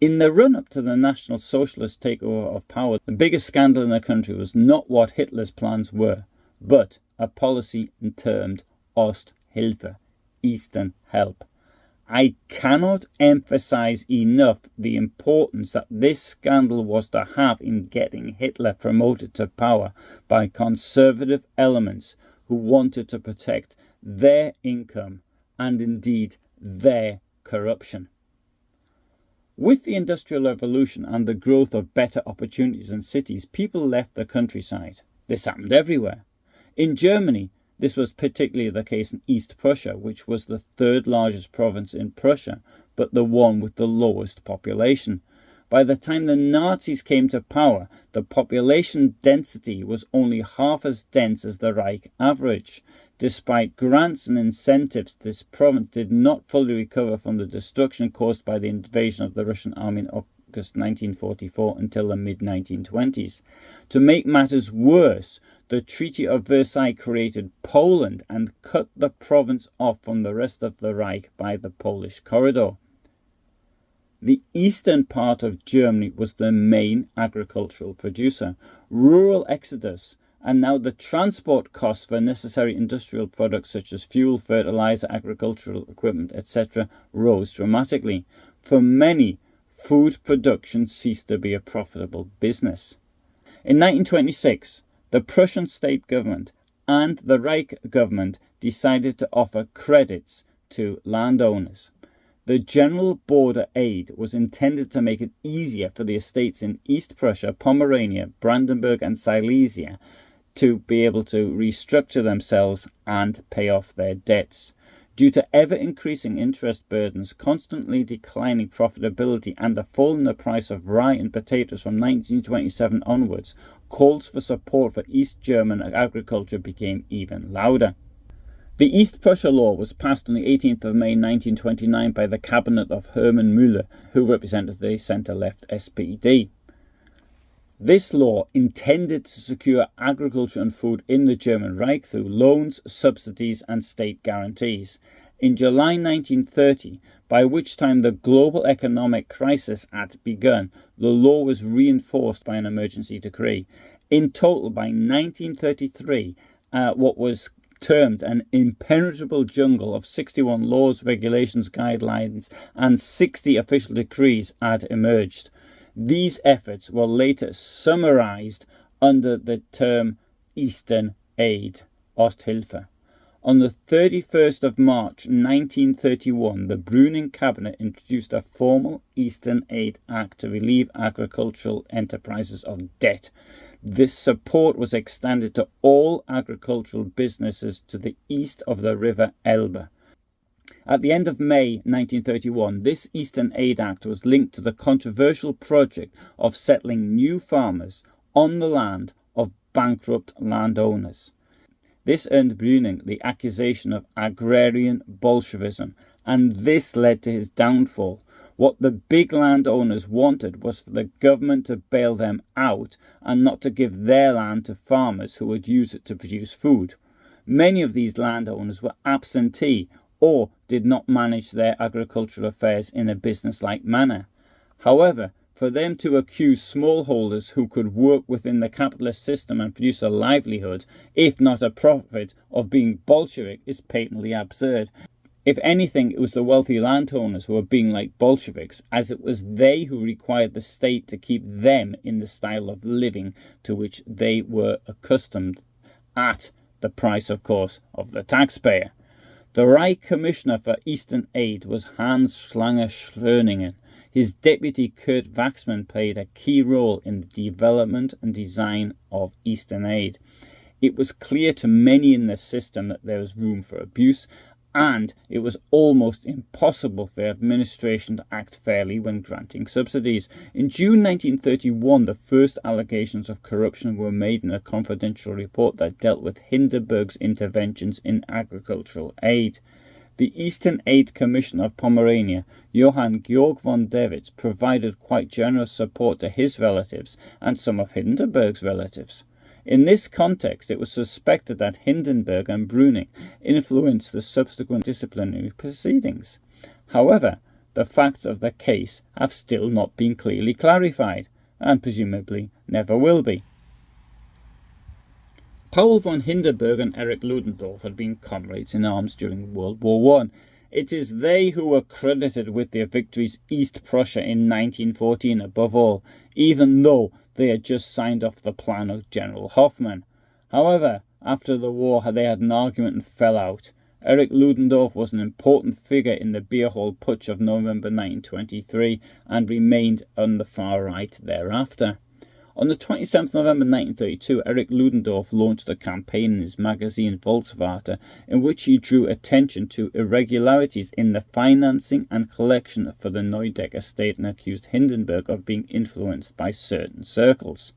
In the run-up to the National Socialist takeover of power, the biggest scandal in the country was not what Hitler's plans were, but a policy termed Osthilfe, Eastern Help. I cannot emphasize enough the importance that this scandal was to have in getting Hitler promoted to power by conservative elements who wanted to protect their income and indeed their corruption. With the Industrial Revolution and the growth of better opportunities in cities, people left the countryside. This happened everywhere. In Germany, this was particularly the case in East Prussia, which was the third largest province in Prussia, but the one with the lowest population. By the time the Nazis came to power, the population density was only half as dense as the Reich average. Despite grants and incentives, this province did not fully recover from the destruction caused by the invasion of the Russian army in August 1944 until the mid-1920s. To make matters worse, the Treaty of Versailles created Poland and cut the province off from the rest of the Reich by the Polish corridor. The eastern part of Germany was the main agricultural producer. Rural exodus and now the transport costs for necessary industrial products such as fuel, fertilizer, agricultural equipment, etc. rose dramatically. For many, food production ceased to be a profitable business. In 1926, the Prussian state government and the Reich government decided to offer credits to landowners. The General Border Aid was intended to make it easier for the estates in East Prussia, Pomerania, Brandenburg and Silesia to be able to restructure themselves and pay off their debts. Due to ever-increasing interest burdens, constantly declining profitability and the fall in the price of rye and potatoes from 1927 onwards, calls for support for East German agriculture became even louder. The East Prussia Law was passed on the 18th of May 1929 by the cabinet of Hermann Müller, who represented the centre-left SPD. This law intended to secure agriculture and food in the German Reich through loans, subsidies and state guarantees. In July 1930, by which time the global economic crisis had begun, the law was reinforced by an emergency decree. In total, by 1933, what was termed an impenetrable jungle of 61 laws, regulations, guidelines and 60 official decrees had emerged. These efforts were later summarized under the term Eastern Aid, Osthilfe. On the 31st of March 1931, the Brüning cabinet introduced a formal Eastern Aid Act to relieve agricultural enterprises of debt. This support was extended to all agricultural businesses to the east of the river Elbe. At the end of May 1931, this Eastern Aid Act was linked to the controversial project of settling new farmers on the land of bankrupt landowners. This earned Brüning the accusation of agrarian Bolshevism, and this led to his downfall. What the big landowners wanted was for the government to bail them out and not to give their land to farmers who would use it to produce food. Many of these landowners were absentee or did not manage their agricultural affairs in a business-like manner. However, for them to accuse smallholders who could work within the capitalist system and produce a livelihood, if not a profit, of being Bolshevik is patently absurd. If anything, it was the wealthy landowners who were being like Bolsheviks, as it was they who required the state to keep them in the style of living to which they were accustomed, at the price, of course, of the taxpayer. The Reich Commissioner for Eastern Aid was Hans Schleicher. His deputy Kurt Waxman played a key role in the development and design of Eastern Aid. It was clear to many in the system that there was room for abuse, and it was almost impossible for the administration to act fairly when granting subsidies. In June 1931, the first allegations of corruption were made in a confidential report that dealt with Hindenburg's interventions in agricultural aid. The Eastern Aid Commissioner of Pomerania, Johann Georg von Dewitz, provided quite generous support to his relatives and some of Hindenburg's relatives. In this context, it was suspected that Hindenburg and Brüning influenced the subsequent disciplinary proceedings. However, the facts of the case have still not been clearly clarified, and presumably never will be. Paul von Hindenburg and Erich Ludendorff had been comrades in arms during World War I. It is they who were credited with their victories East Prussia in 1914 above all, even though they had just signed off the plan of General Hoffmann. However, after the war they had an argument and fell out. Erich Ludendorff was an important figure in the beer hall putsch of November 1923 and remained on the far right thereafter. On the 27th of November 1932, Erich Ludendorff launched a campaign in his magazine Volkswarte in which he drew attention to irregularities in the financing and collection for the Neudeck estate and accused Hindenburg of being influenced by certain circles.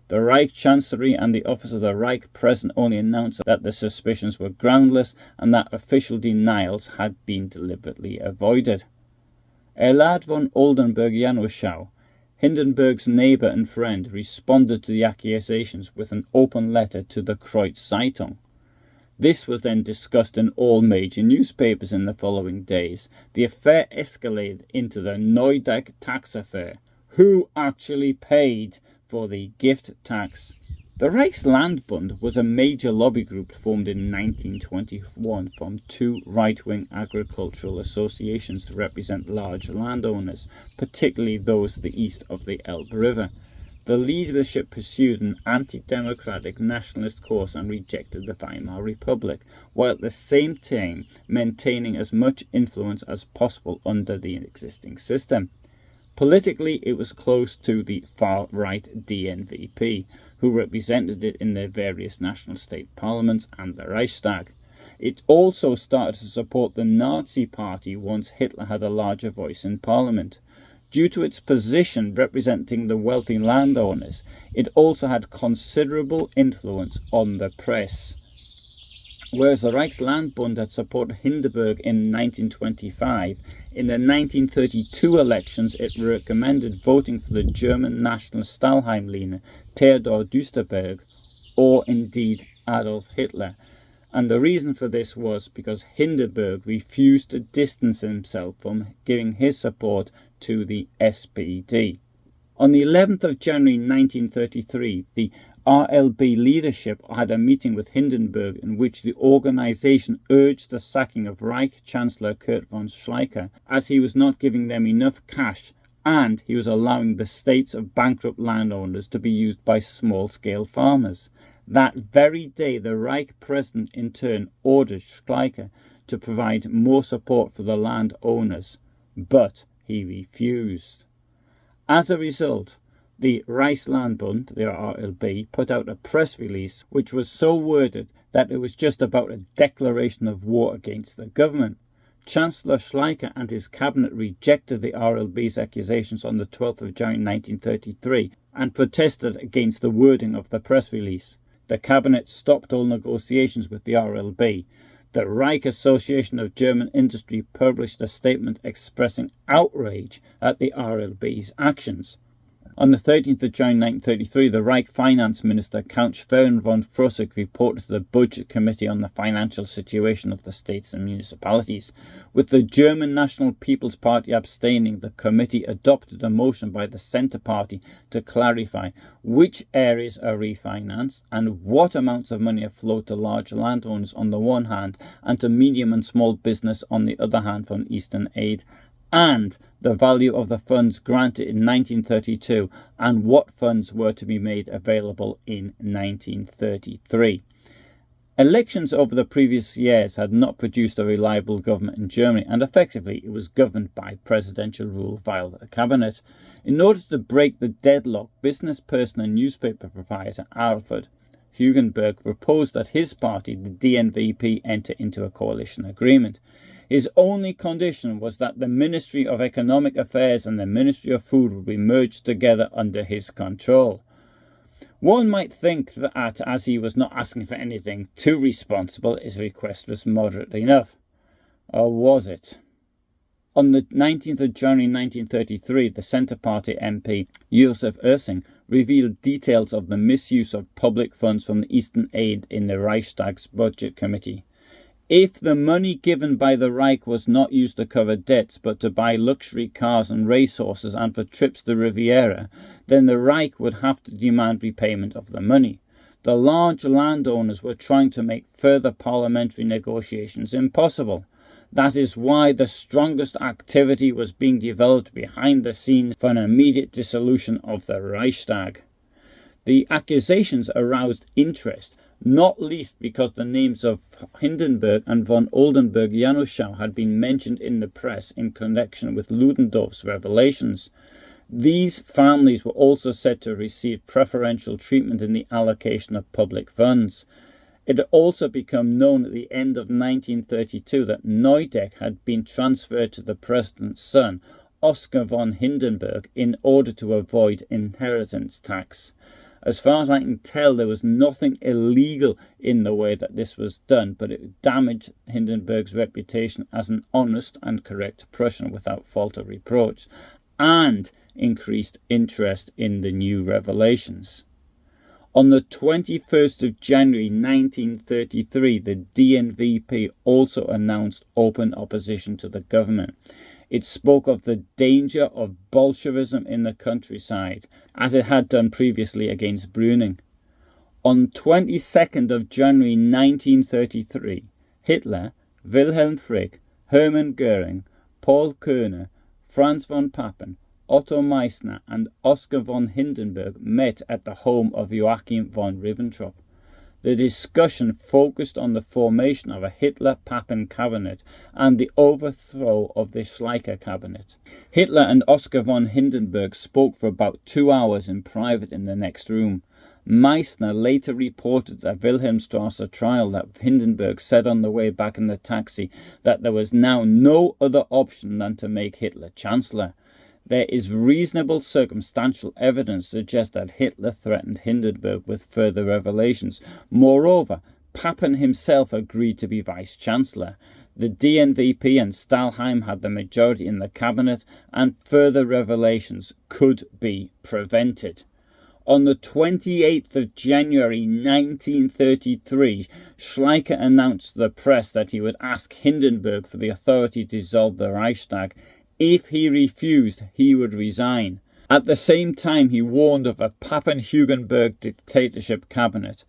The Reich Chancellery and the Office of the Reich President only announced that the suspicions were groundless and that official denials had been deliberately avoided. Erlad von Oldenburg-Janoschau, Hindenburg's neighbour and friend, responded to the accusations with an open letter to the Kreuz Zeitung. This was then discussed in all major newspapers in the following days. The affair escalated into the Neudeck tax affair. Who actually paid for the gift tax? The Reichslandbund was a major lobby group formed in 1921 from two right-wing agricultural associations to represent large landowners, particularly those to the east of the Elbe River. The leadership pursued an anti-democratic nationalist course and rejected the Weimar Republic, while at the same time maintaining as much influence as possible under the existing system. Politically, it was close to the far-right DNVP, who represented it in their various national state parliaments and the Reichstag. It also started to support the Nazi Party once Hitler had a larger voice in parliament. Due to its position representing the wealthy landowners, it also had considerable influence on the press. Whereas the Reichslandbund had supported Hindenburg in 1925, in the 1932 elections it recommended voting for the German national Stahlhelm-Leaner Theodor Düsterberg, or indeed Adolf Hitler. And the reason for this was because Hindenburg refused to distance himself from giving his support to the SPD. On the 11th of January 1933, the RLB leadership had a meeting with Hindenburg in which the organization urged the sacking of Reich Chancellor Kurt von Schleicher, as he was not giving them enough cash and he was allowing the states of bankrupt landowners to be used by small-scale farmers. That very day, the Reich president in turn ordered Schleicher to provide more support for the landowners, but he refused. As a result, the Reichslandbund, the RLB, put out a press release which was so worded that it was just about a declaration of war against the government. Chancellor Schleicher and his cabinet rejected the RLB's accusations on the 12th of January 1933 and protested against the wording of the press release. The cabinet stopped all negotiations with the RLB. The Reich Association of German Industry published a statement expressing outrage at the RLB's actions. On the 13th of January 1933, the Reich Finance Minister Count Schwerin von Frosig reported to the Budget Committee on the financial situation of the states and municipalities. With the German National People's Party abstaining, the committee adopted a motion by the Centre Party to clarify which areas are refinanced and what amounts of money are flowed to large landowners on the one hand and to medium and small business on the other hand from Eastern aid, and the value of the funds granted in 1932 and what funds were to be made available in 1933. Elections over the previous years had not produced a reliable government in Germany, and effectively it was governed by presidential rule via the cabinet. In order to break the deadlock, business person and newspaper proprietor Alfred Hugenberg proposed that his party, the DNVP, enter into a coalition agreement. His only condition was that the Ministry of Economic Affairs and the Ministry of Food would be merged together under his control. One might think that, as he was not asking for anything too responsible, his request was moderate enough. Or was it? On the 19th of January 1933, the Centre Party MP Josef Ersing revealed details of the misuse of public funds from the Eastern Aid in the Reichstag's Budget Committee. If the money given by the Reich was not used to cover debts but to buy luxury cars and racehorses and for trips to Riviera, then the Reich would have to demand repayment of the money. The large landowners were trying to make further parliamentary negotiations impossible. That is why the strongest activity was being developed behind the scenes for an immediate dissolution of the Reichstag. The accusations aroused interest, not least because the names of Hindenburg and von Oldenburg-Janoschau had been mentioned in the press in connection with Ludendorff's revelations. These families were also said to receive preferential treatment in the allocation of public funds. It had also become known at the end of 1932 that Neudeck had been transferred to the president's son, Oskar von Hindenburg, in order to avoid inheritance tax. As far as I can tell, there was nothing illegal in the way that this was done, but it damaged Hindenburg's reputation as an honest and correct Prussian without fault or reproach, and increased interest in the new revelations. On the 21st of January 1933, the DNVP also announced open opposition to the government. It spoke of the danger of Bolshevism in the countryside, as it had done previously against Brüning. On 22nd of January 1933, Hitler, Wilhelm Frick, Hermann Göring, Paul Körner, Franz von Papen, Otto Meissner and Oskar von Hindenburg met at the home of Joachim von Ribbentrop. The discussion focused on the formation of a Hitler-Papen cabinet and the overthrow of the Schleicher cabinet. Hitler and Oskar von Hindenburg spoke for about 2 hours in private in the next room. Meissner later reported at the Wilhelmstrasse trial that Hindenburg said on the way back in the taxi that there was now no other option than to make Hitler Chancellor. There is reasonable circumstantial evidence to suggest that Hitler threatened Hindenburg with further revelations. Moreover, Papen himself agreed to be Vice-Chancellor. The DNVP and Stahlheim had the majority in the cabinet, and further revelations could be prevented. On the 28th of January 1933, Schleicher announced to the press that he would ask Hindenburg for the authority to dissolve the Reichstag. If he refused, he would resign. At the same time, he warned of a Papen-Hugenberg dictatorship cabinet.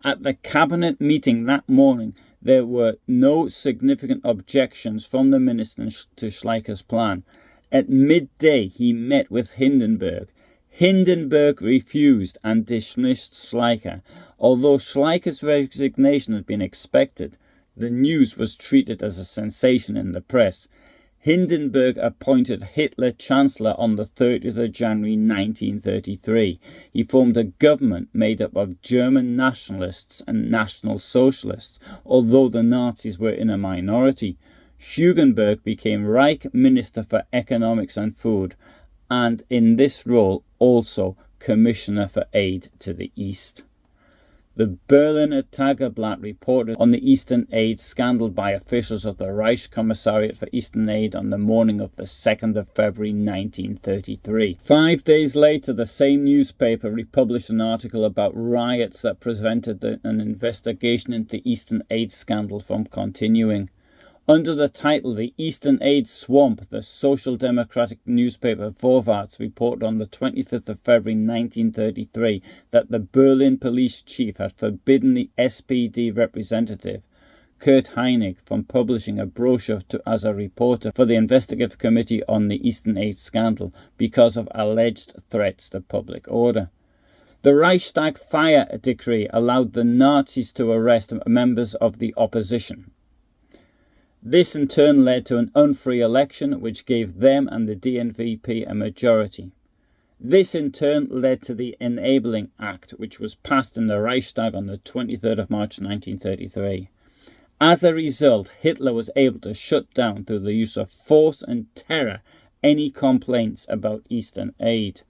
At the cabinet meeting that morning, there were no significant objections from the ministers to Schleicher's plan. At midday, he met with Hindenburg. Hindenburg refused and dismissed Schleicher. Although Schleicher's resignation had been expected, the news was treated as a sensation in the press. Hindenburg appointed Hitler Chancellor on the 30th of January 1933. He formed a government made up of German nationalists and National Socialists, although the Nazis were in a minority. Hugenberg became Reich Minister for Economics and Food, and in this role also Commissioner for Aid to the East. The Berliner Tageblatt reported on the Eastern Aid scandal by officials of the Reichskommissariat for Eastern Aid on the morning of the 2nd of February 1933. 5 days later, the same newspaper republished an article about riots that prevented an investigation into the Eastern Aid scandal from continuing. Under the title The Eastern Aid Swamp, the Social Democratic newspaper Vorwärts reported on the 25th of February 1933 that the Berlin police chief had forbidden the SPD representative, Kurt Heinig, from publishing a brochure as a reporter for the investigative committee on the Eastern Aid scandal because of alleged threats to public order. The Reichstag fire decree allowed the Nazis to arrest members of the opposition. This in turn led to an unfree election which gave them and the DNVP a majority. This in turn led to the Enabling Act, which was passed in the Reichstag on the 23rd of March 1933. As a result, Hitler was able to shut down through the use of force and terror any complaints about Eastern Aid.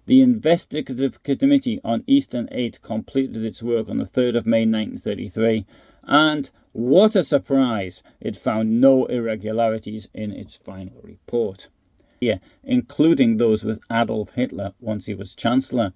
The Investigative Committee on Eastern Aid completed its work on the 3rd of May 1933, and what a surprise, it found no irregularities in its final report, including those with Adolf Hitler once he was Chancellor.